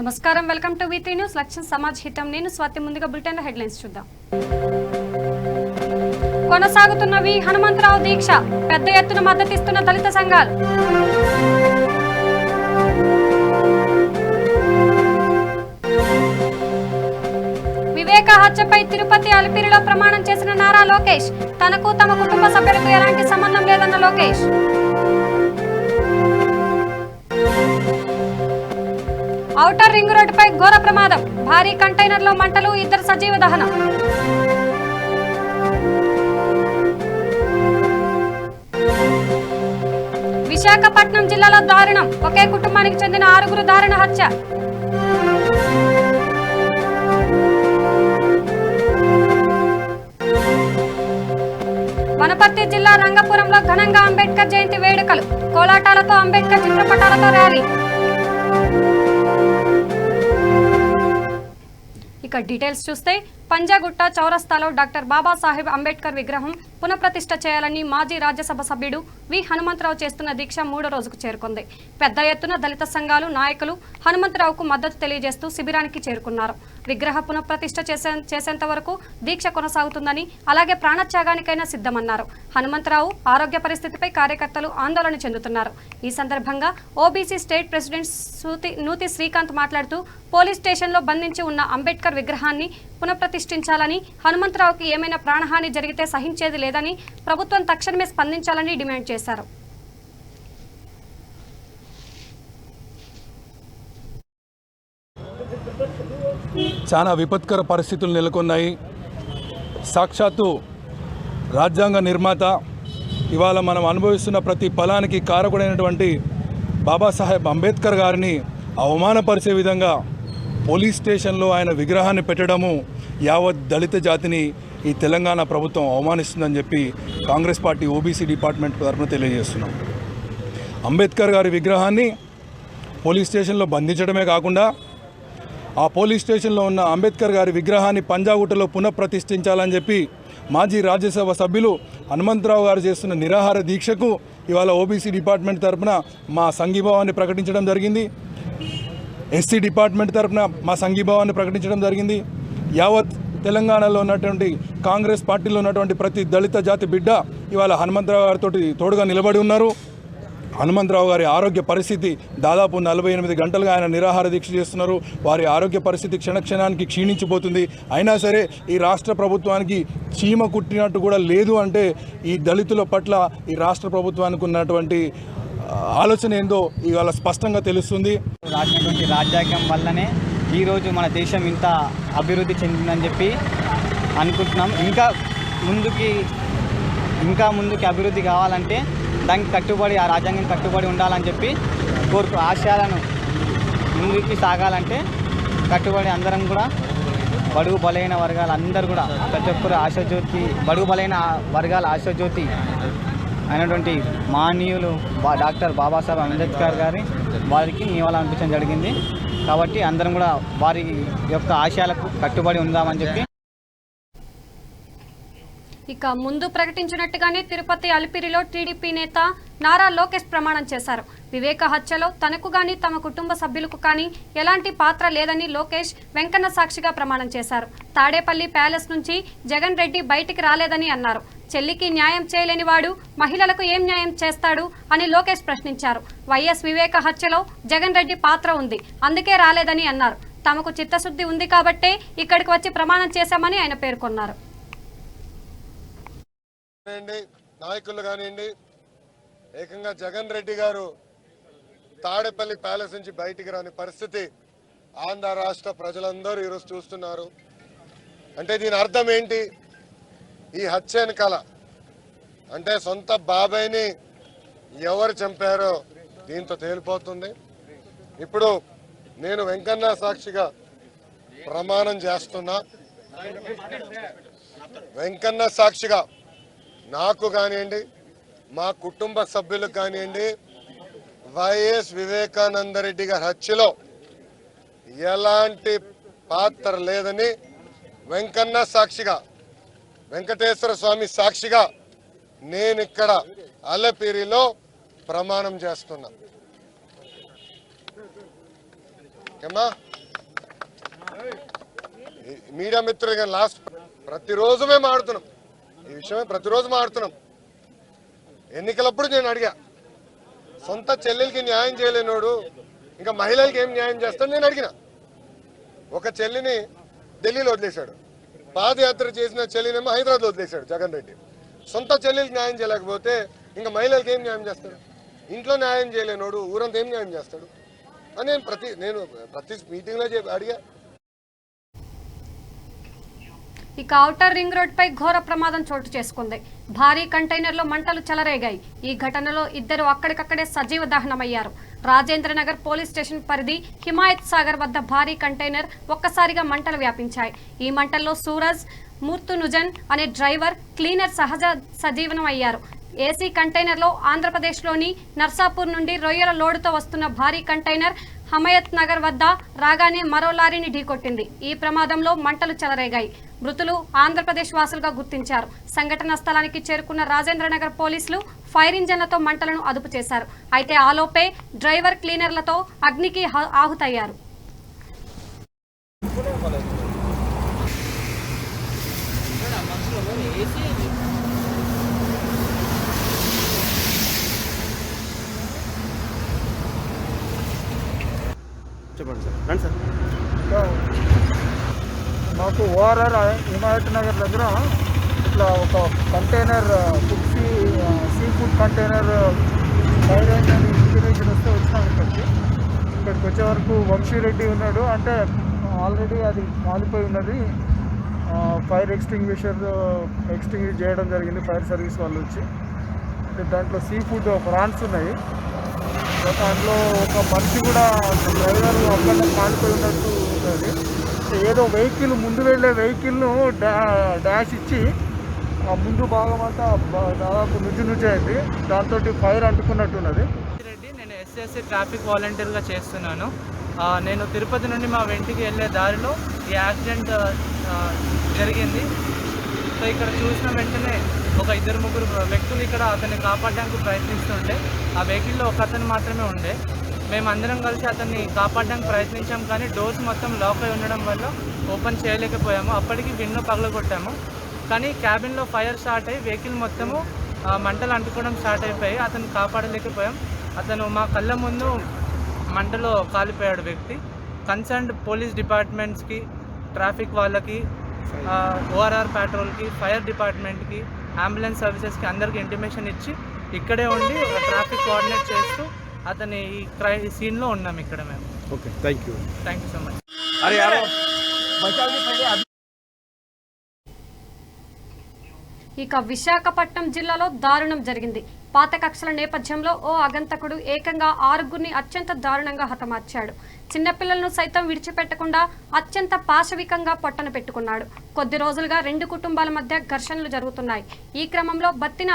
నమస్కారం, welcome to V3 news. లక్ష్యం సమాజ్ హితం. నేను స్వాతి. ముందుగా బులెటిన్ హెడ్లైన్స్ చూద్దాం. కొనసాగుతున్నవి హనుమంతరావు దీక్ష. పెద్ద ఎత్తున మద్దతిస్తున్న దళిత సంఘాలు. వివేక హత్యపై తిరుపతి అలిపిరిలో ప్రమాణం చేసిన నారా లోకేష్. తనకు తమ కుటుంబ సభ్యులకు ఎలాంటి సంబంధం లేదన్న లోకేష్. ఔటర్ రింగ్ రోడ్డుపై ఘోర ప్రమాదం. భారీ కంటైనర్లో మంటలు, 2 సజీవ దహనం. విశాఖపట్నం జిల్లాలో దారుణం. ఒకే కుటుంబానికి చెందిన 6 దారుణ హత్య. వనపర్తి జిల్లా రంగపురంలో ఘనంగా అంబేద్కర్ జయంతి వేడుకలు. కోలాటాలతో అంబేద్కర్ చిత్రపటాలతో ర్యాలీ. ఇక డీటెయిల్స్ చూస్తే, పంజాగుట్ట చౌరస్తాలో డాక్టర్ బాబాసాహెబ్ అంబేద్కర్ విగ్రహం పునఃప్రతిష్ఠ చేయాలని మాజీ రాజ్యసభ సభ్యుడు వి హనుమంతరావు చేస్తున్న దీక్ష 3వ రోజుకు చేరుకుంది. పెద్ద ఎత్తున దళిత సంఘాలు, నాయకులు హనుమంతరావుకు మద్దతు తెలియజేస్తూ శిబిరానికి చేరుకున్నారు. విగ్రహ పునఃప్రతిష్ఠ చేసేంత వరకు దీక్ష కొనసాగుతుందని, అలాగే ప్రాణత్యాగానికైనా సిద్ధమన్నారు. హనుమంతరావు ఆరోగ్య పరిస్థితిపై కార్యకర్తలు ఆందోళన చెందుతున్నారు. ఈ సందర్భంగా ఓబీసీ స్టేట్ ప్రెసిడెంట్ నూతి శ్రీకాంత్ మాట్లాడుతూ, పోలీస్ స్టేషన్లో బంధించి ఉన్న అంబేద్కర్ విగ్రహాన్ని పునఃప్రతిష్ఠించాలని, హనుమంతరావుకి ఏమైనా ప్రాణహాని జరిగితే సహించేది లేదని, ప్రభుత్వం తక్షణమే స్పందించాలని డిమాండ్ చేశారు. చాలా విపత్కర పరిస్థితులు నెలకొన్నాయి. సాక్షాత్తు రాజ్యాంగ నిర్మాత, ఇవాళ మనం అనుభవిస్తున్న ప్రతి ఫలానికి కారకుడైనటువంటి బాబాసాహెబ్ అంబేద్కర్ గారిని అవమానపరిచే విధంగా పోలీస్ స్టేషన్లో ఆయన విగ్రహాన్ని పెట్టడము యావత్ దళిత జాతిని ఈ తెలంగాణ ప్రభుత్వం అవమానిస్తుందని చెప్పి కాంగ్రెస్ పార్టీ ఓబీసీ డిపార్ట్మెంట్ తరఫున తెలియజేస్తున్నాం. అంబేద్కర్ గారి విగ్రహాన్ని పోలీస్ స్టేషన్లో బంధించడమే కాకుండా, ఆ పోలీస్ స్టేషన్లో ఉన్న అంబేద్కర్ గారి విగ్రహాన్ని పంజాగుట్టలో పునఃప్రతిష్ఠించాలని చెప్పి మాజీ రాజ్యసభ సభ్యులు హనుమంతరావు గారు చేస్తున్న నిరాహార దీక్షకు ఇవాళ ఓబీసీ డిపార్ట్మెంట్ తరఫున మా సంఘీభావాన్ని ప్రకటించడం జరిగింది. ఎస్సీ డిపార్ట్మెంట్ తరఫున మా సంఘీభావాన్ని ప్రకటించడం జరిగింది. యావత్ తెలంగాణలో ఉన్నటువంటి కాంగ్రెస్ పార్టీలో ఉన్నటువంటి ప్రతి దళిత జాతి బిడ్డ ఇవాళ హనుమంతరావు గారితో తోడుగా నిలబడి ఉన్నారు. హనుమంతరావు గారి ఆరోగ్య పరిస్థితి దాదాపు 48 గంటలుగా ఆయన నిరాహార దీక్ష చేస్తున్నారు. వారి ఆరోగ్య పరిస్థితి క్షణక్షణానికి క్షీణించిపోతుంది. అయినా సరే ఈ రాష్ట్ర ప్రభుత్వానికి చీమ కుట్టినట్టు కూడా లేదు అంటే ఈ దళితుల పట్ల ఈ రాష్ట్ర ప్రభుత్వానికి ఉన్నటువంటి ఆలోచన ఏందో ఇవాళ స్పష్టంగా తెలుస్తుంది. రాసినటువంటి రాజ్యాంగం వల్లనే ఈరోజు మన దేశం ఇంత అభివృద్ధి చెందిందని చెప్పి అనుకుంటున్నాం. ఇంకా ముందుకి అభివృద్ధి కావాలంటే దానికి కట్టుబడి, ఆ రాజ్యాంగం కట్టుబడి ఉండాలని చెప్పి ఆశయాలను ముందుకి సాగాలంటే కట్టుబడి అందరం కూడా బడుగు బలైన వర్గాలు అందరూ కూడా ప్రతి ఒక్కరు ఆశాజ్యోతి, బడుగు బలైన వర్గాల ఆశాజ్యోతి అయినటువంటి మాననీయులు డాక్టర్ బాబాసాహెబ్ అంబేద్కర్ వారికి నివాళులు అర్పించడం జరిగింది. కాబట్టి అందరం కూడా వారి యొక్క ఆశయాలకు కట్టుబడి ఉందామని చెప్పి. ఇక ముందు ప్రకటించినట్టుగానే తిరుపతి అలిపిరిలో టీడీపీ నేత నారా లోకేష్ ప్రమాణం చేశారు. వివేక హత్యలో తనకు గాని తమ కుటుంబ సభ్యులకు కానీ ఎలాంటి పాత్ర లేదని లోకేష్ వెంకన్న సాక్షిగా ప్రమాణం చేశారు. తాడేపల్లి ప్యాలెస్ నుంచి జగన్ రెడ్డి బయటికి రాలేదని అన్నారు. చెల్లికి న్యాయం చేయలేని వాడు మహిళలకు ఏం న్యాయం చేస్తాడు అని లోకేష్ ప్రశ్నించారు. వైఎస్ వివేక హత్యలో జగన్ రెడ్డి పాత్ర ఉంది, అందుకే రాలేదని అన్నారు. తమకు చిత్తశుద్ధి ఉంది కాబట్టే ఇక్కడికి వచ్చి ప్రమాణం చేశామని ఆయన పేర్కొన్నారు. నాయకులు కానివ్వండి, ఏకంగా జగన్ రెడ్డి గారు తాడేపల్లి ప్యాలెస్ నుంచి బయటికి రాని పరిస్థితి ఆంధ్ర రాష్ట్ర ప్రజలందరూ ఈరోజు చూస్తున్నారు. అంటే దీని అర్థం ఏంటి? ఈ హత్య వెనకాల అంటే సొంత బాబాయ్ని ఎవరు చంపారో దీంతో తేలిపోతుంది. ఇప్పుడు నేను వెంకన్న సాక్షిగా ప్రమాణం చేస్తున్నా. వెంకన్న సాక్షిగా నాకు కానివ్వండి, మా కుటుంబ సభ్యులకు కానివ్వండి, వైఎస్ వివేకానంద రెడ్డి గారి హత్యలో ఎలాంటి పాత్ర లేదని వెంకన్న సాక్షిగా, వెంకటేశ్వర స్వామి సాక్షిగా నేను ఇక్కడ అలపిరిలో ప్రమాణం చేస్తున్నా. ఓకేమా? మీడియా మిత్రులుగా లాస్ట్ ప్రతిరోజు మేము ఆడుతున్నాం ఈ విషయమే, ప్రతిరోజు మాడుతున్నాం. ఎన్నికలప్పుడు నేను అడిగా, సొంత చెల్లెలకి న్యాయం చేయలేనోడు ఇంకా మహిళలకి ఏం న్యాయం చేస్తాడు నేను అడిగిన. ఒక చెల్లిని ఢిల్లీలో వదిలేశాడు, పాదయాత్ర చేసిన చెల్లినేమో హైదరాబాద్లో వదిలేశాడు జగన్ రెడ్డి. సొంత చెల్లెలకి న్యాయం చేయలేకపోతే ఇంకా మహిళలకి ఏం న్యాయం చేస్తాడు? ఇంట్లో న్యాయం చేయలేనోడు ఊరంతా ఏం న్యాయం చేస్తాడు అని నేను ప్రతి మీటింగ్లో అడిగా. ఇక ఔటర్ రింగ్ రోడ్ పై ఘోర ప్రమాదం చోటు చేసుకుంది. భారీ కంటైనర్లో మంటలు చెలరేగాయి. ఈ ఘటనలో ఇద్దరు అక్కడికక్కడే సజీవ దహనమయ్యారు. రాజేంద్రనగర్ పోలీస్ స్టేషన్ పరిధి హిమాయత్ సాగర్ వద్ద భారీ కంటైనర్ ఒక్కసారిగా మంటలు వ్యాపించాయి. ఈ మంటల్లో సూరజ్ మూర్తునుజన్ అనే డ్రైవర్, క్లీనర్ సజీవనం అయ్యారు. ఏసీ కంటైనర్లో ఆంధ్రప్రదేశ్లోని నర్సాపూర్ నుండి రొయ్యల లోడుతో వస్తున్న భారీ కంటైనర్ హమయత్ నగర్ వద్ద రాగానే మరో లారీని ఢీకొట్టింది. ఈ ప్రమాదంలో మంటలు చెలరేగాయి. మృతులు ఆంధ్రప్రదేశ్ వాసులుగా గుర్తించారు. సంఘటనా స్థలానికి చేరుకున్న రాజేంద్రనగర్ పోలీసులు ఫైర్ ఇంజన్లతో మంటలను అదుపు చేశారు. అయితే ఆలోపే డ్రైవర్, క్లీనర్లతో అగ్నికి ఆహుతయ్యారు. చెప్పండి సార్. రండి సార్. మాకు ఓఆర్ఆర్ హిమాయత్ నగర్ దగ్గర ఇట్లా ఒక container sea food container fire అయిందని ఇన్ఫర్మేషన్ వస్తే వచ్చినాం ఇక్కడికి వచ్చే వరకు వంశీరెడ్డి ఉన్నాడు. అంటే ఆల్రెడీ అది కాలిపోయి ఉన్నది. ఫైర్ ఎక్స్టింగ్విష్ చేయడం జరిగింది ఫైర్ సర్వీస్ వాళ్ళు వచ్చి. దాంట్లో సీ ఫుడ్ ప్రాన్స్ ఉన్నాయి. దాంట్లో ఒక మనిషి కూడా డ్రైవర్ అక్కడ కాలిపోయి ఉన్నట్టు ఉన్నది. ఏదో వెహికల్ ముందు వెళ్ళే వెహికల్ను డాష్ ఇచ్చి ఆ ముందు భాగం అంతా దాదాపు నుజ్జయింది. దాంతో ఫైర్ అంటుకున్నట్టున్నది. రెడ్డి, నేను ఎస్ఎస్సి ట్రాఫిక్ వాలంటీర్గా చేస్తున్నాను. నేను తిరుపతి నుండి మా వెంటికి వెళ్ళే దారిలో ఈ యాక్సిడెంట్ జరిగింది. సో ఇక్కడ చూసిన వెంటనే ఒక 2-3 వ్యక్తులు ఇక్కడ అతన్ని కాపాడడానికి ప్రయత్నిస్తుంటే ఆ వెహికల్లో ఒక అతను మాత్రమే ఉండే. మేమందరం కలిసి అతన్ని కాపాడడానికి ప్రయత్నించాం, కానీ డోర్స్ మొత్తం లాక్ అయి ఉండడం వల్ల ఓపెన్ చేయలేకపోయాము. అప్పటికి విండో పగలగొట్టాము, కానీ క్యాబిన్లో ఫైర్ స్టార్ట్ అయ్యి వెహికల్ మొత్తము మంటలు అంటుకోవడం స్టార్ట్ అయిపోయి అతను కాపాడలేకపోయాం. అతను మా కళ్ళ ముందు మంటలో కాలిపోయాడు వ్యక్తి. కన్సర్న్డ్ పోలీస్ డిపార్ట్మెంట్స్కి, ట్రాఫిక్ వాళ్ళకి, ఓఆర్ఆర్ పెట్రోల్కి, ఫైర్ డిపార్ట్మెంట్కి, అంబులెన్స్ సర్వీసెస్కి అందరికీ ఇంటిమేషన్ ఇచ్చి ఇక్కడే ఉండి ట్రాఫిక్ కోఆర్డినేట్ చేస్తూ అతని ఈ సీన్లో ఉన్నాం ఇక్కడ మేము. Okay, thank you so much. ఇక విశాఖపట్నం జిల్లాలో దారుణం జరిగింది. పాత కక్షల నేపథ్యంలో ఓ అగంతకుడు ఏకంగా 6గురిని అత్యంత దారుణంగా హతమార్చాడు. చిన్నపిల్లలను సైతం విడిచిపెట్టకుండా అత్యంత పాశవికంగా పొట్టన పెట్టుకున్నాడు. కొద్ది రోజులుగా 2 కుటుంబాల మధ్య ఘర్షణలు జరుగుతున్నాయి. ఈ క్రమంలో బత్తిన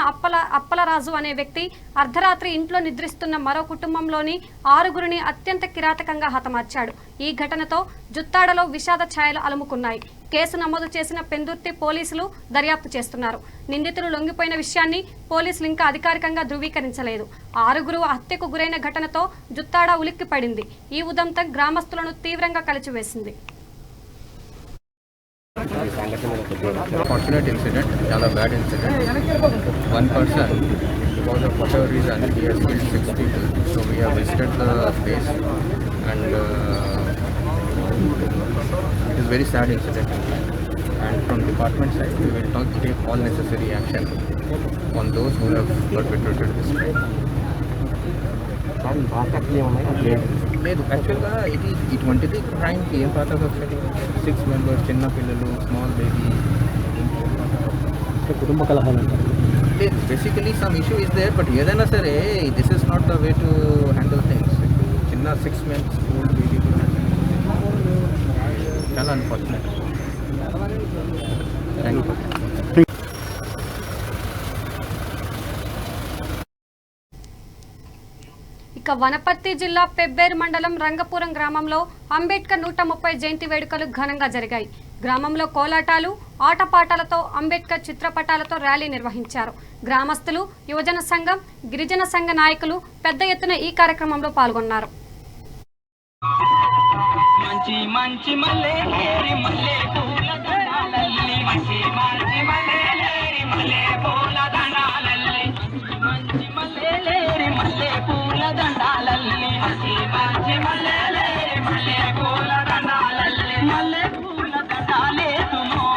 అప్పలరాజు అనే వ్యక్తి అర్ధరాత్రి ఇంట్లో నిద్రిస్తున్న మరో కుటుంబంలోని 6గురిని అత్యంత కిరాతకంగా హతమార్చాడు. ఈ ఘటనతో జుత్తాడలో విషాద ఛాయలు అలుముకున్నాయి. కేసు నమోదు చేసిన పెందుర్తి పోలీసులు దర్యాప్తు చేస్తున్నారు. నిందితులు లొంగిపోయిన విషయాన్ని పోలీసులు ఇంకా అధికారికంగా ధృవీకరించలేదు. 6గురు హత్యకు గురైన ఘటనతో జుత్తాడ ఉలిక్కిపడింది. ఈ ఉదంతం గ్రామస్తులను తీవ్రంగా కలిచివేసింది. Unfortunate incident, చాలా bad incident. One person, because of whatever reason, he has killed 6 people. So we have visited the place, and it is very sad incident. And from department side, we will take all necessary action on those who have perpetrated this crime. లేదు, యాక్చువల్గా ఇటువంటిది క్రైమ్కి ఏం పాత కక్షలు, 6 members, చిన్న పిల్లలు, small baby, కుటుంబ కలహాలు లేదు. Basically some issue is there, but ఏదైనా సరే this is not the way to handle things. చిన్న 6 మంత్స్ ఓల్డ్ బేబీ చాలా అన్ఫార్చునేట్. Thank you. ఇక వనపర్తి జిల్లా పెబ్బేరు మండలం రంగపురం గ్రామంలో అంబేద్కర్ 130 జయంతి వేడుకలు ఘనంగా జరిగాయి. గ్రామంలో కోలాటాలు, ఆటపాటలతో, అంబేద్కర్ చిత్రపటాలతో ర్యాలీ నిర్వహించారు. గ్రామస్తులు, యువజన సంఘం, గిరిజన సంఘ నాయకులు పెద్ద ఎత్తున ఈ కార్యక్రమంలో పాల్గొన్నారు. మంచి మంచి మల్లె లేరి మల్లె పూల దండాలల్లి మంచి మంచి మల్లె లేరి మల్లె పూల దండాలల్లి మంచి మల్లె లేరి మల్లె పూల దండాలల్లి మంచి మంచి మల్లె లేరి మల్లె పూల దండాలల్లి మల్లె పూల దండాలేతుమో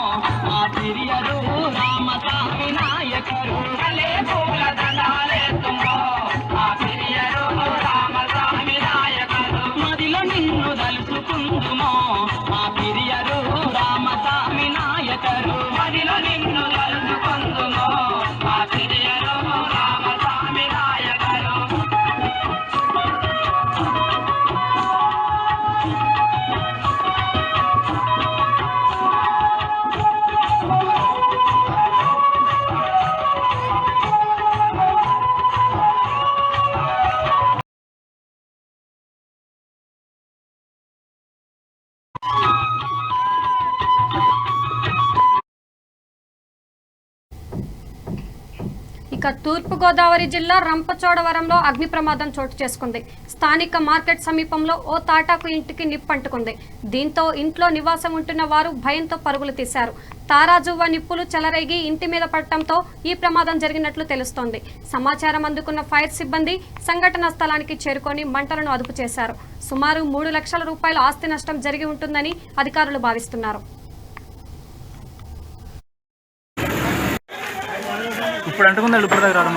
మా పిరియరు రామస్వామి నాయకరు మల్లె పూల దండాలేతుమో మా పిరియరు రామస్వామి నాయకరు మదిలో నిన్ను దలుచుకుందుమో మా పిరియరు రామస్వామి నాయకరు మదిలో నిన్ను దలుచుకుందుమో మా పిరియరు రామస్వామి నాయకరు ఇక తూర్పుగోదావరి జిల్లా రంపచోడవరంలో అగ్ని ప్రమాదం చోటు చేసుకుంది. స్థానిక మార్కెట్ సమీపంలో ఓ తాటాకు ఇంటికి నిప్పంటుకుంది. దీంతో ఇంట్లో నివాసం ఉంటున్న వారు భయంతో పరుగులు తీశారు. తారాజువ్వ నిప్పులు చెలరేగి ఇంటి మీద పడటంతో ఈ ప్రమాదం జరిగినట్లు తెలుస్తోంది. సమాచారం అందుకున్న ఫైర్ సిబ్బంది సంఘటనా స్థలానికి చేరుకొని మంటలను అదుపు చేశారు. సుమారు 3 లక్షల రూపాయల ఆస్తి నష్టం జరిగి ఉంటుందని అధికారులు భావిస్తున్నారు. ఇప్పుడు అంటుకుందా ఇప్పుడు దగ్గర రావడం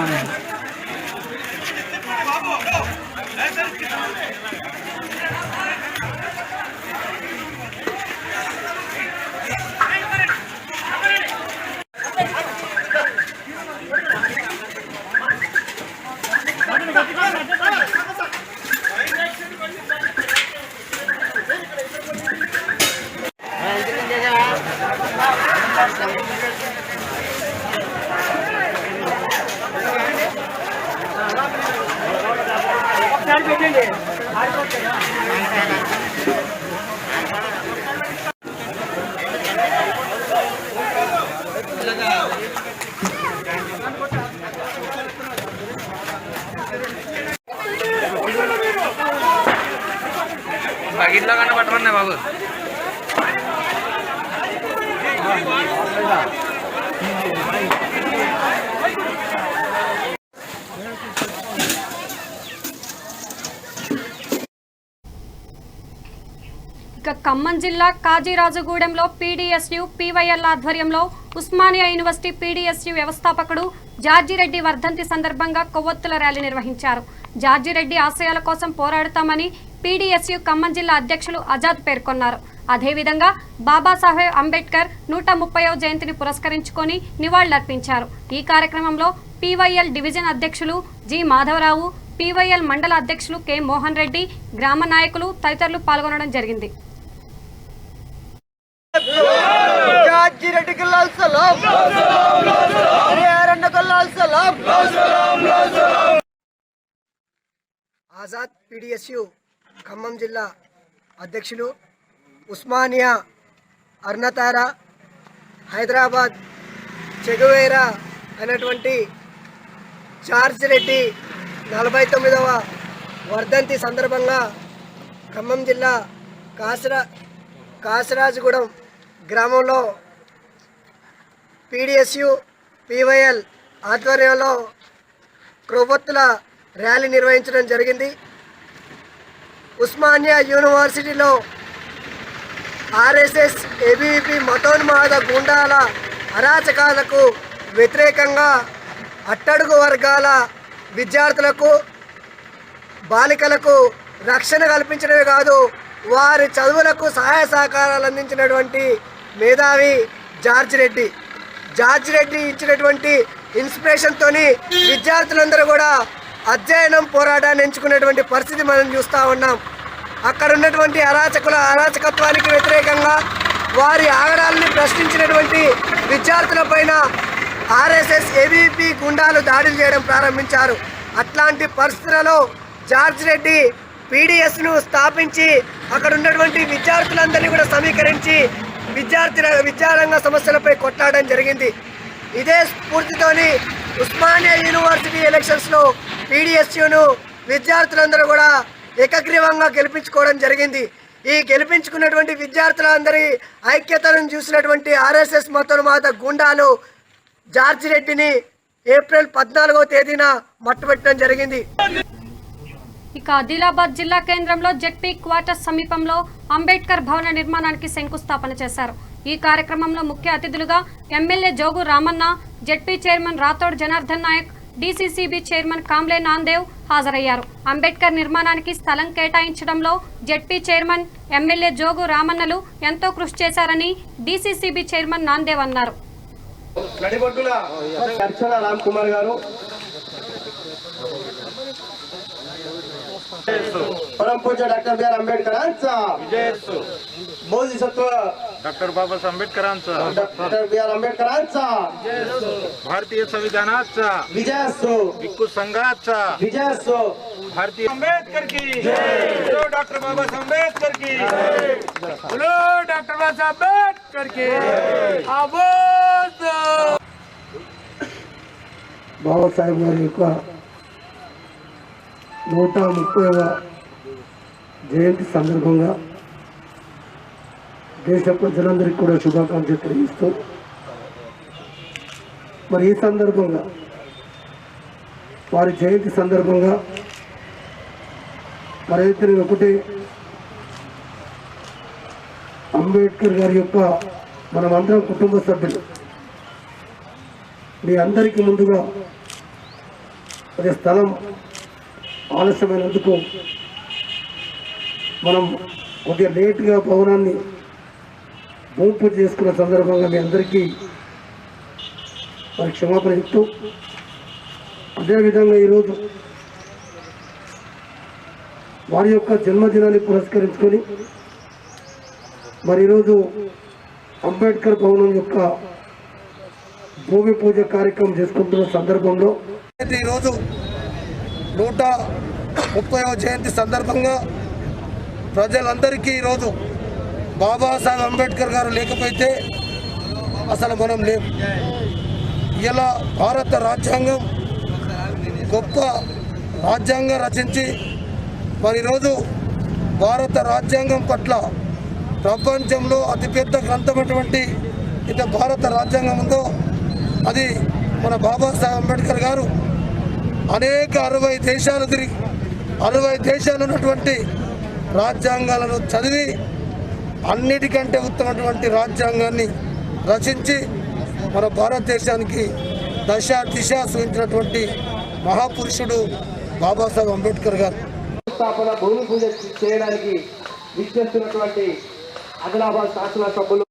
బకెట్లో కన్నా పట్టమన్నా బాబు. ఇక ఖమ్మం జిల్లా కాజీరాజుగూడెంలో పీడీఎస్యు పీవైఎల్ ఆధ్వర్యంలో ఉస్మానియా యూనివర్సిటీ పీడీఎస్యు వ్యవస్థాపకుడు జార్జిరెడ్డి వర్ధంతి సందర్భంగా కొవ్వొత్తుల ర్యాలీ నిర్వహించారు. జార్జిరెడ్డి ఆశయాల కోసం పోరాడతామని పీడీఎస్యు ఖమ్మం జిల్లా అధ్యక్షులు ఆజాద్ పేర్కొన్నారు. అదేవిధంగా బాబాసాహెబ్ అంబేద్కర్ 130వ జయంతిని పురస్కరించుకొని నివాళులర్పించారు. ఈ కార్యక్రమంలో పీవైఎల్ డివిజన్ అధ్యక్షులు జి మాధవరావు, పీవైఎల్ మండల అధ్యక్షులు కె మోహన్ రెడ్డి, గ్రామ నాయకులు తదితరులు పాల్గొనడం జరిగింది. ఆజాద్ పీడీఎస్యు ఖమ్మం జిల్లా అధ్యక్షులు, ఉస్మానియా అర్నతార, హైదరాబాద్ చెగువేరా అయినటువంటి జార్జ్ రెడ్డి 49వ వర్ధంతి సందర్భంగా ఖమ్మం జిల్లా కాసరాజుగూడెం గ్రామంలో పీడీఎస్యు పీవైఎల్ ఆధ్వర్యంలో కొవ్వొత్తుల ర్యాలీ నిర్వహించడం జరిగింది. ఉస్మానియా యూనివర్సిటీలో ఆర్ఎస్ఎస్ ఏబీవీపీ మతోన్మాద గుండాల అరాచకాలకు వ్యతిరేకంగా అట్టడుగు వర్గాల విద్యార్థులకు, బాలికలకు రక్షణ కల్పించడమే కాదు, వారి చదువులకు సహాయ సహకారాలు అందించినటువంటి మేధావి జార్జ్ రెడ్డి ఇచ్చినటువంటి ఇన్స్పిరేషన్తో విద్యార్థులందరూ కూడా అధ్యయనం, పోరాటాన్ని ఎంచుకునేటువంటి పరిస్థితి మనం చూస్తూ ఉన్నాం. అక్కడ ఉన్నటువంటి అరాచకత్వానికి వ్యతిరేకంగా వారి ఆగడాలని ప్రశ్నించినటువంటి విద్యార్థులపైన ఆర్ఎస్ఎస్ ఏబీవీపీ గుండాలు దాడులు చేయడం ప్రారంభించారు. అట్లాంటి పరిస్థితులలో జార్జ్ రెడ్డి పీడీఎస్ను స్థాపించి అక్కడ ఉన్నటువంటి విద్యార్థులందరినీ కూడా సమీకరించి విద్యారంగ సమస్యలపై కొట్లాడడం జరిగింది. ఇదే స్ఫూర్తితోని ఉస్మానియా యూనివర్సిటీ ఎలక్షన్స్లో పీడీఎస్యూను విద్యార్థులందరూ కూడా ఏకగ్రీవంగా గెలిపించుకోవడం జరిగింది. ఈ గెలిపించుకున్నటువంటి విద్యార్థులందరి ఐక్యతను చూసినటువంటి ఆర్ఎస్ఎస్ మతోన్మాద గుండాలు జార్జి రెడ్డిని ఏప్రిల్ 14వ తేదీన మట్టుపెట్టడం జరిగింది. ఇక ఆదిలాబాద్ జిల్లా కేంద్రంలో జెడ్పీ క్వార్టర్స్ సమీపంలో అంబేద్కర్ భవన నిర్మాణానికి శంకుస్థాపన చేశారు. ఈ కార్యక్రమంలో ముఖ్య అతిథులుగా MLA Jogu Ramanna, ZP chairman Rathod Janardhan Naik, DCCB chairman Kamble Namdev హాజరయ్యారు. అంబేద్కర్ నిర్మాణానికి స్థలం కేటాయించడంలో జెడ్పీ చైర్మన్, ఎమ్మెల్యే జోగు రామన్నలు ఎంతో కృషి చేశారని డీసీసీబీ చైర్మన్ నాందేవ్ అన్నారు. రామ్ కుమార్ గారు, परम पूज्य डॉक्टर बी आर आंबेडकरांचा बोधिसत्व डॉक्टर बाबासाहेब आंबेडकरांचा, डॉक्टर बी आर आंबेडकरांचा भारतीय संविधानाचा विजय असो, भिक्खू संघाचा विजय असो, भारतीय आंबेडकर की बोलो, डॉक्टर बाबासाहेब आंबेडकर की बोलो, डॉक्टर बाबासाहेब आंबेडकर की आवाज. బాబాసాహెబ్ గారి యొక్క 130వ జయంతి సందర్భంగా దేశ ప్రజలందరికీ కూడా శుభాకాంక్షలు తెలియజేస్తూ, మరి ఈ సందర్భంగా వారి జయంతి సందర్భంగా మరైతే ఒకటే అంబేద్కర్ గారి యొక్క మనమందరం కుటుంబ సభ్యులు మీ అందరికీ ముందుగా అదే స్థలం ఆలస్యమైనందుకు మనం కొద్దిగా లేట్గా భవనాన్ని భూమి పూజ చేసుకున్న సందర్భంగా మీ అందరికీ మరి క్షమాపణ చెప్తూ, అదేవిధంగా ఈరోజు వారి యొక్క జన్మదినాన్ని పురస్కరించుకొని మరి ఈరోజు అంబేద్కర్ భవనం యొక్క భూమి పూజ కార్యక్రమం చేసుకుంటున్న సందర్భంలో ఈరోజు 130వ జయంతి సందర్భంగా ప్రజలందరికీ ఈరోజు బాబాసాహెబ్ అంబేద్కర్ గారు లేకపోతే అసలు మనం లేం. ఇలా భారత రాజ్యాంగం గొప్ప రాజ్యాంగం రచించి మరి ఈరోజు భారత రాజ్యాంగం పట్ల ప్రపంచంలో అతిపెద్ద గ్రంథమైనటువంటి ఇది భారత రాజ్యాంగం ఉందో అది మన బాబాసాహెబ్ అంబేద్కర్ గారు అనేక 60 దేశాలు తిరిగి 60 దేశాలు ఉన్నటువంటి రాజ్యాంగాలను చదివి అన్నిటికంటే ఉత్తమమైనటువంటి రాజ్యాంగాన్ని రచించి మన భారతదేశానికి దశ దిశ సూచించినటువంటి మహాపురుషుడు బాబాసాహెబ్ అంబేద్కర్ గారు. స్థాపన భూమి పూజ చేయడానికి విచ్చేస్తున్నటువంటి ఆదిలాబాద్ శాసనసభ్యులు.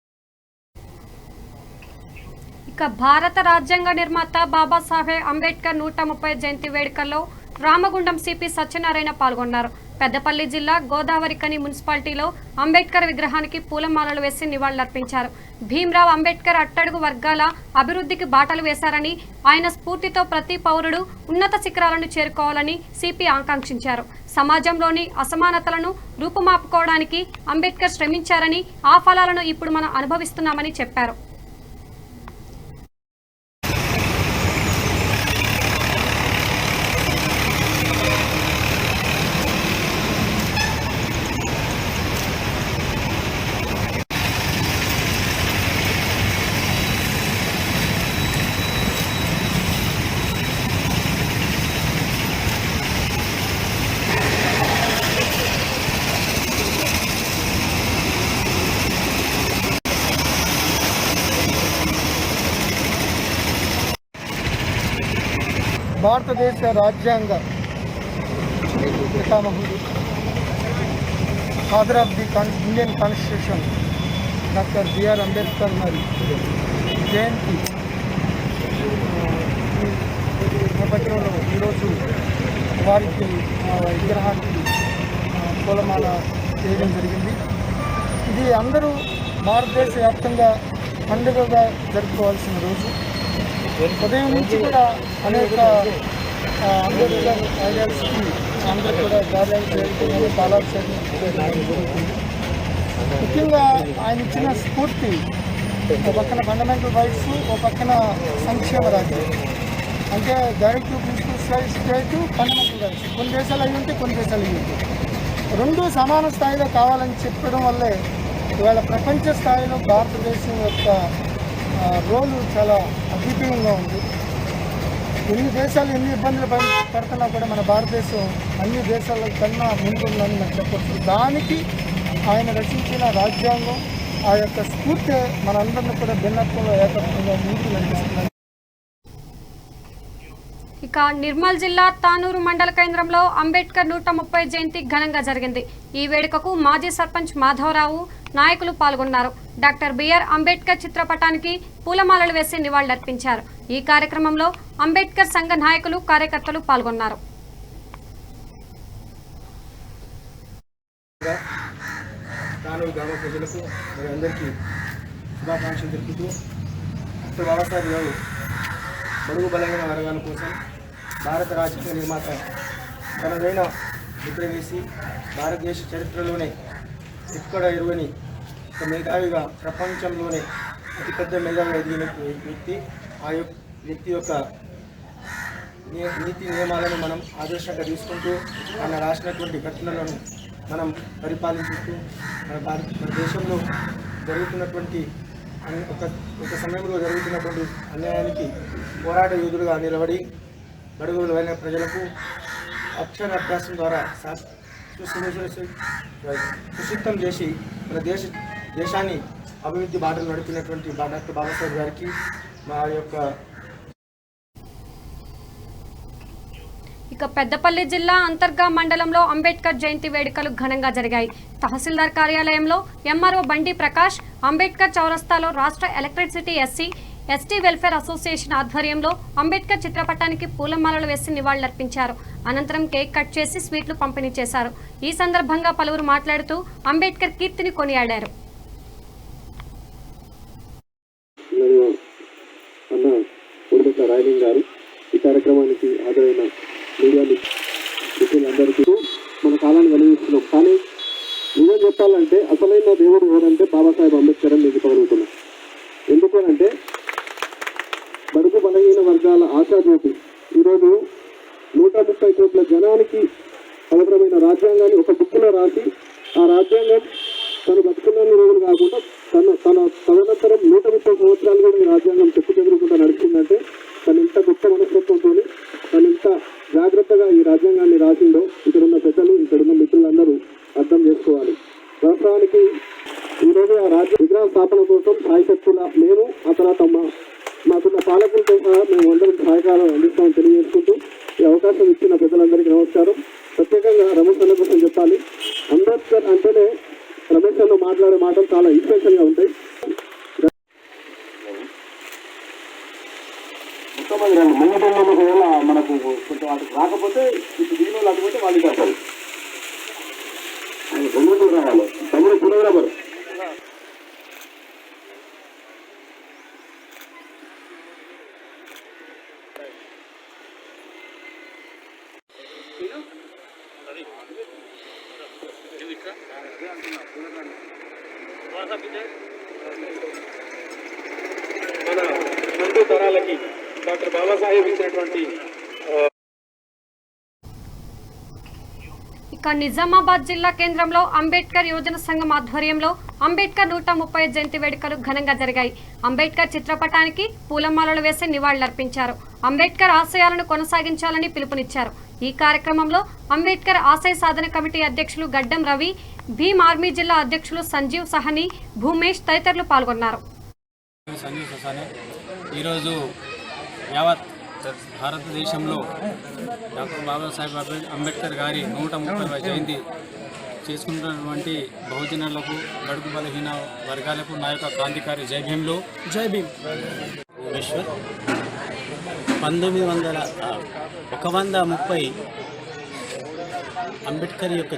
ఇక భారత రాజ్యాంగ నిర్మాత బాబాసాహెబ్ అంబేద్కర్ 130 జయంతి వేడుకల్లో రామగుండం సిపి సత్యనారాయణ పాల్గొన్నారు. పెద్దపల్లి జిల్లా గోదావరికని మున్సిపాలిటీలో అంబేద్కర్ విగ్రహానికి పూలమాలలు వేసి నివాళులర్పించారు. భీమ్రావ్ అంబేద్కర్ అట్టడుగు వర్గాల అభివృద్ధికి బాటలు వేశారని, ఆయన స్ఫూర్తితో ప్రతి పౌరుడు ఉన్నత శిఖరాలను చేరుకోవాలని సిపి ఆకాంక్షించారు. సమాజంలోని అసమానతలను రూపుమాపుకోవడానికి అంబేద్కర్ శ్రమించారని, ఆ ఫలాలను ఇప్పుడు మనం అనుభవిస్తున్నామని చెప్పారు. భారతదేశ రాజ్యాంగ పితామహుడు, father of the Indian constitution doctor BR Ambedkar మరి జయంతి నేపథ్యంలో ఈరోజు వారికి విగ్రహానికి పూలమాల చేయడం జరిగింది. ఇది అందరూ భారతదేశ వ్యాప్తంగా పండుగగా జరుపుకోవాల్సిన రోజు. ఉదయం నుంచి కూడా అనేక అంబేద్కర్ ఐడియాలజీకి అందరూ కూడా కార్యాలు చేయడం పాలాభిషేకం జరుగుతుంది. ముఖ్యంగా ఆయన ఇచ్చిన స్ఫూర్తి ఒక పక్కన ఫండమెంటల్ రైట్స్, ఒక పక్కన సంక్షేమ రాజ్యం. అంటే direct principles rights to fundamental rights. కొన్ని దేశాలు అయ్యి ఉంటే కొన్ని దేశాలు అయ్యి ఉంటాయి. రెండు సమాన స్థాయిలో కావాలని చెప్పడం వల్లే ఇవాళ ప్రపంచ స్థాయిలో భారతదేశం యొక్క రోలు చాలా అద్వితీయంగా ఉంది. ఎన్ని దేశాలు ఎన్ని ఇబ్బందులు పడుతున్నా కూడా మన భారతదేశం అన్ని దేశాల కన్నా ముందుందని మనం చెప్పవచ్చు. దానికి ఆయన రచించిన రాజ్యాంగం ఆ యొక్క స్ఫూర్తి మనందరినీ కూడా భిన్నత్వంలో ఏకత్వంగా ముందుకు నడిపిస్తుంది. ఇక నిర్మల్ జిల్లా తానూరు మండల కేంద్రంలో అంబేద్కర్ 130 జయంతి ఘనంగా జరిగింది. ఈ వేడుకకు మాజీ సర్పంచ్ మాధవరావు నాయకులు పాల్గొన్నారు. డాక్టర్ బిఆర్ అంబేద్కర్ చిత్రపటానికి పూలమాలలు వేసి నివాళులర్పించారు. ఈ కార్యక్రమంలో అంబేద్కర్ సంఘ నాయకులు కార్యకర్తలు పాల్గొన్నారు. తానూరు గ్రామ ప్రజలకు మరి అందరికీ శుభాకాంక్షలు తెలుపుతూ డాక్టర్ బాబాసాహెబ్ గారు బడుగు బలహీన వర్గాల కోసం భారత రాజకీయ నిర్మాత తనదైన ముద్ర వేసి భారతదేశ చరిత్రలోనే ఎక్కడ ఎరుగని ఒక మేధావిగా ప్రపంచంలోనే అతిపెద్ద మేధావిగా ఎదిగిన వ్యక్తి. ఆ వ్యక్తి యొక్క నీతి నియమాలను మనం ఆదర్శంగా తీసుకుంటూ ఆయన రాసినటువంటి ఘటనలను మనం పరిపాలించుతూ మన దేశంలో జరుగుతున్నటువంటి ఒక సమయంలో జరుగుతున్నటువంటి అన్యాయానికి పోరాట యోధులుగా నిలబడి బడుగులు వెళ్ళిన ప్రజలకు అక్షరాభ్యాసం ద్వారా సుశిక్తం చేసి మన దేశాన్ని అభివృద్ధి బాటలు నడిపినటువంటి డాక్టర్ బాబాసాహెబ్ గారికి మా యొక్క. ఇక పెద్దపల్లి జిల్లా అంతర్గా మండలంలో అంబేద్కర్ జయంతి వేడుకలు ఘనంగా జరిగాయి. తహసీల్దార్ కార్యాలయంలో ఎంఆర్ఓ బండి ప్రకాష్ అంబేద్కర్ చౌరస్తాలో రాష్ట్ర ఎలక్ట్రిసిటీ ఎస్టీ వెల్ఫేర్ అసోసియేషన్ ఆధ్వర్యంలో అంబేద్కర్ చిత్రపటానికి పూలమాలలు వేసి నివాళులర్పించారు. అనంతరం కేక్ కట్ చేసి స్వీట్లు పంపిణీ చేశారు. ఈ సందర్భంగా పలువురు మాట్లాడుతూ అంబేద్కర్ కీర్తిని కొనియాడారు. ఈ కార్యక్రమానికి హాజరైన మీడియా మిత్రులందరికీ మన కాలాన్ని వెలిగిస్తున్నాం. కానీ నిజం చెప్పాలంటే అసలైన దేవుడు ఎవరంటే బాబాసాహెబ్ అంబేద్కర్ అని నేను చెప్పగలుగుతున్నాం. ఎందుకనంటే బడుగు బలహీన వర్గాల ఆశాజ్యోతి ఈరోజు 130 కోట్ల జనానికి అవసరమైన రాజ్యాంగాన్ని ఒక బుక్లో రాసి ఆ రాజ్యాంగం తను బతుకున్న రోజులు కాకుండా తదనంతరం 130 సంవత్సరాలు కూడా ఈ రాజ్యాంగం చెప్పుకెదురుకుంటూ నడిచిందంటే తను ఎంత గొప్ప మనస్తత్వంతో తను ఎంత జాగ్రత్తగా ఈ రాజ్యాంగాన్ని రాసిందో ఇక్కడున్న పెద్దలు ఇక్కడున్న మిత్రులందరూ అర్థం చేసుకోవాలి. రాష్ట్రానికి ఈరోజు ఆ రాజ్య విగ్రహ స్థాపన కోసం సాయశక్తుల మేము ఆ తర్వాత మాకున్న పాలకులతో సహా మేము అందరం సహకారం అందిస్తామని తెలియజేసుకుంటూ ఈ అవకాశం ఇచ్చిన పెద్దలందరికీ నమస్కారం. ప్రత్యేకంగా రమేష్ అన్న కోసం చెప్పాలి. అంబేద్కర్ అంటేనే రమేష్ అన్న మాట్లాడే మాటలు చాలా ఇన్స్పిరేషన్గా ఉంటాయి. ముందు ఒకవేళ మనకు కొంచెం వాటికి రాకపోతే ఇప్పుడు దీని వాళ్ళు అటుపోతే వాళ్ళు చేస్తారు. ఆయన బొమ్మలు రావాలి తమ్ముడు పునరాబరు మన ముందు తరాలకి డాక్టర్ బాబాసాహెబ్ ఇచ్చినటువంటి. ఇక నిజామాబాద్ జిల్లా కేంద్రంలో అంబేద్కర్ యోజన సంఘం ఆధ్వర్యంలో అంబేద్కర్ 130 జయంతి వేడుకలు ఘనంగా జరిగాయి. అంబేద్కర్ చిత్రపటానికి పూలమాలలు వేసి నివాళులర్పించారు. అంబేద్కర్ ఆశయాలను కొనసాగించాలని పిలుపునిచ్చారు. ఈ కార్యక్రమంలో అంబేద్కర్ ఆశయ సాధన కమిటీ అధ్యక్షులు గడ్డం రవి, భీమ్ ఆర్మీ జిల్లా అధ్యక్షులు సంజీవ్ సహని, భూమేష్ తదితరులు పాల్గొన్నారు. ఈరోజు యావత్ భారతదేశంలో డాక్టర్ బాబాసాహెబ్ అంబేద్కర్ గారి 130వ జయంతి చేసుకుంటున్నటువంటి బహుజనులకు బడుగు బలహీన వర్గాలకు నా యొక్క క్రాంతికారి జై భీమ్లో జై భీమ్. భువనేశ్వర్ 130 అంబేద్కర్ యొక్క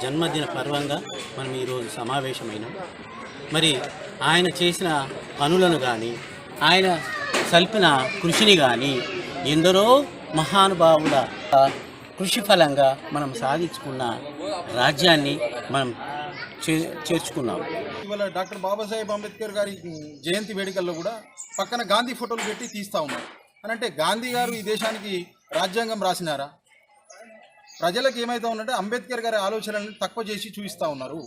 జన్మదిన పర్వంగా మనం ఈరోజు సమావేశమైనాం. మరి ఆయన చేసిన పనులను కానీ ఆయన సల్పిన కృషిని కానీ ఎందరో మహానుభావుల కృషి ఫలంగా మనం సాధించుకున్న రాజ్యాన్ని మనం చేర్చుకున్నాం. ఇవాళ డాక్టర్ బాబాసాహెబ్ అంబేద్కర్ గారి జయంతి వేడుకల్లో కూడా పక్కన గాంధీ ఫోటోలు పెట్టి తీస్తూ ఉన్నారు. అని అంటే గాంధీ గారు ఈ దేశానికి రాజ్యాంగం రాసినారా? ప్రజలకు ఏమైతే ఉన్నట్టే అంబేద్కర్ గారి ఆలోచనలను తక్కువ చేసి చూపిస్తూ ఉన్నారు,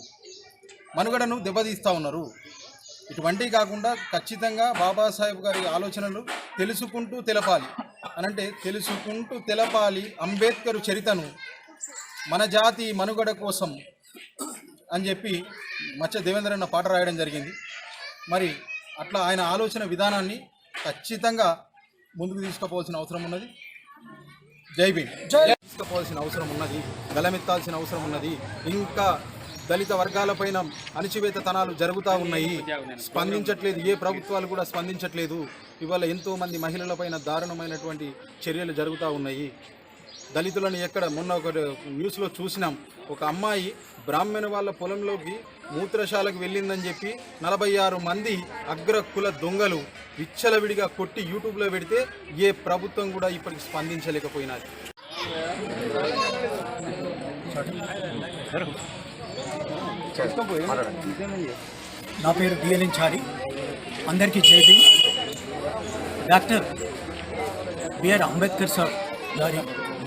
మనుగడను దెబ్బతీస్తూ ఉన్నారు. ఇటువంటివి కాకుండా ఖచ్చితంగా బాబాసాహెబ్ గారి ఆలోచనలు తెలుసుకుంటూ తెలపాలి అనంటే తెలుసుకుంటూ తెలపాలి అంబేద్కర్ చరితను మన జాతి మనుగడ కోసం అని చెప్పి మచ్చ దేవేంద్ర అన్న పాట రాయడం జరిగింది. మరి అట్లా ఆయన ఆలోచన విధానాన్ని ఖచ్చితంగా ముందుకు తీసుకుపోవాల్సిన అవసరం ఉన్నది. జై భీమ్. తీసుకుపోవాల్సిన అవసరం ఉన్నది, గలమెత్తాల్సిన అవసరం ఉన్నది. ఇంకా దళిత వర్గాలపైన అణచివేతనాలు జరుగుతూ ఉన్నాయి, స్పందించట్లేదు, ఏ ప్రభుత్వాలు కూడా స్పందించట్లేదు. ఇవాళ ఎంతోమంది మహిళలపైన దారుణమైనటువంటి చర్యలు జరుగుతూ ఉన్నాయి. దళితులను ఎక్కడ మొన్న ఒక న్యూస్లో చూసినాం, ఒక అమ్మాయి బ్రాహ్మణ వాళ్ళ పొలంలోకి మూత్రశాలకు వెళ్ళిందని చెప్పి 46 మంది అగ్రకుల దొంగలు విచ్చలవిడిగా కొట్టి యూట్యూబ్లో పెడితే ఏ ప్రభుత్వం కూడా ఇప్పటికి స్పందించలేకపోయినది. నా పేరు బిఎల్ఎన్ చారి. అందరికీ Jai Bhim. Doctor BR Ambedkar sir గారి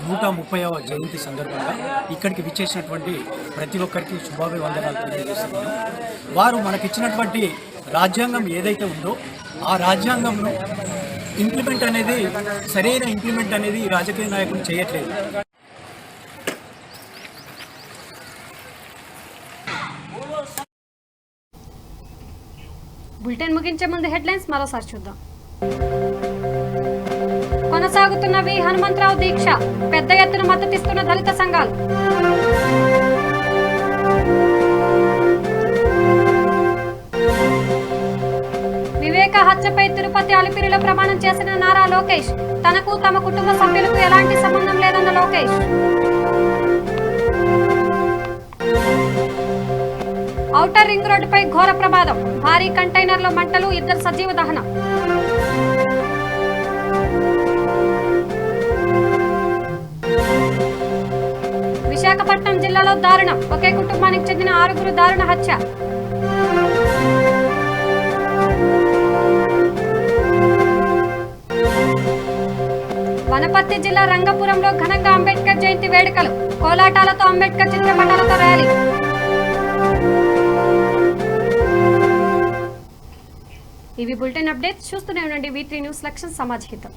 130వ జయంతి సందర్భంగా ఇక్కడికి విచ్చేసినటువంటి ప్రతి ఒక్కరికి శుభాభివందనాలు తెలియజేస్తున్నాను. వారు మనకిచ్చినటువంటి రాజ్యాంగం ఏదైతే ఉందో ఆ రాజ్యాంగంను ఇంప్లిమెంట్ అనేది, సరైన ఇంప్లిమెంట్ అనేది ఈ రాజకీయ నాయకులు చేయట్లేదు. బులెటిన్ ముగించే ముందు హెడ్లైన్స్ మరోసారి చూద్దాం. కొనసాగుతున్న వి హనుమంతరావు దీక్ష, పెద్ద ఎత్తున మద్దతిస్తున్న దళిత సంఘాలు. వివేక హత్యపై తిరుపతి అలిపిరిలో ప్రమాణం చేసిన నారా లోకేష్, తనకు తమ కుటుంబ సభ్యులకు ఎలాంటి సంబంధం లేదన్న లోకేష్. ఔటర్ రింగ్ రోడ్డుపై ఘోర ప్రమాదం, భారీ కంటైనర్లో మంటలు, 2 సజీవ దహనం. విశాఖపట్నం జిల్లాలో దారుణం, ఒకే కుటుంబానికి చెందిన 6 దారుణ హత్య. వనపర్తి జిల్లా రంగపురంలో ఘనంగా అంబేద్కర్ జయంతి వేడుకలు, కోలాటాలతో అంబేద్కర్ చిత్రపటాలతో ర్యాలీ. ఇవి బులెటిన్ అప్డేట్స్. చూస్తూనే ఉండండి V3 న్యూస్, లక్ష్యం సమాజ్ హితం.